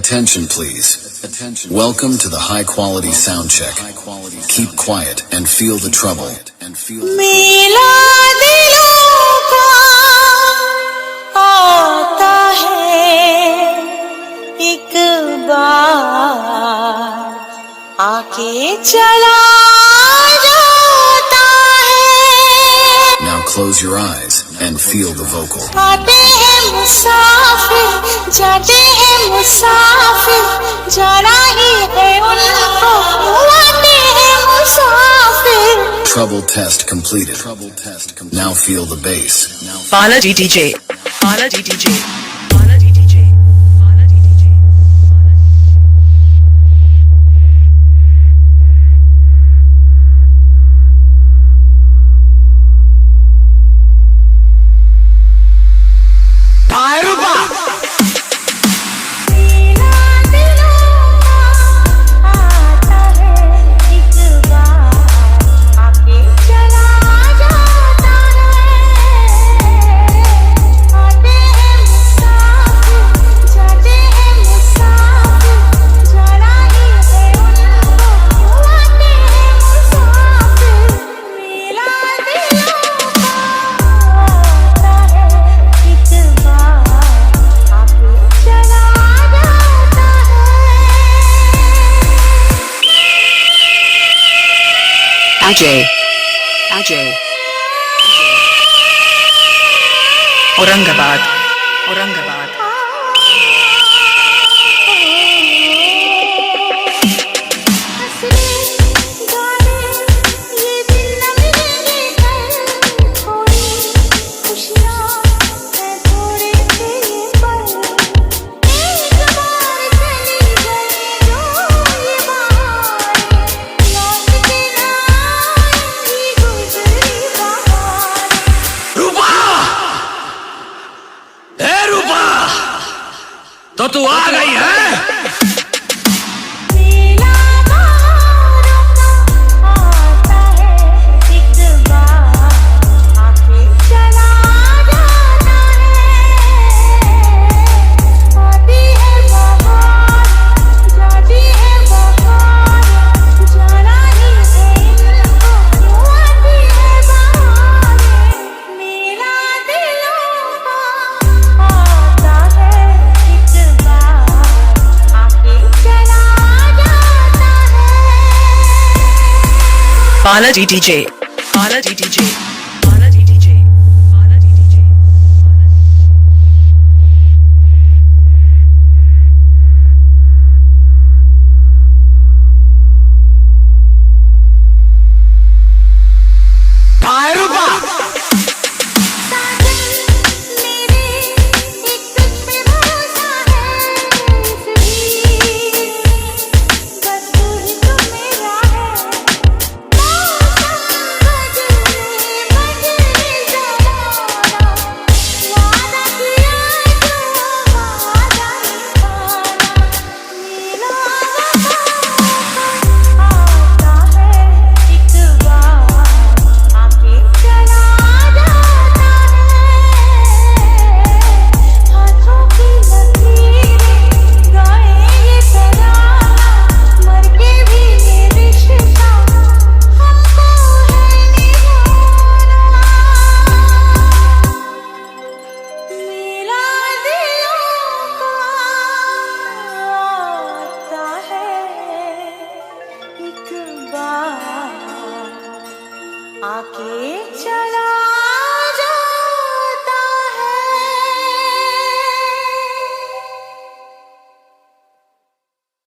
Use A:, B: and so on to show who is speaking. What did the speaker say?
A: Attention please. Welcome to the high quality sound check. Keep quiet and feel the trouble.
B: मेला दिलों का आता है एक बार आके चला जाता है.
A: Now close your eyes and feel the vocal.
B: आते हैं मुसाफिर जाते हैं मुसाफिर जाना ही है उनको आते हैं मुसाफिर.
A: Trouble test completed. Now feel the bass.
C: Balaji DJ. Balaji DJ. Ajay. Aurangabad.
D: तो तू आ गई है.
C: Balaji DJ.
B: आके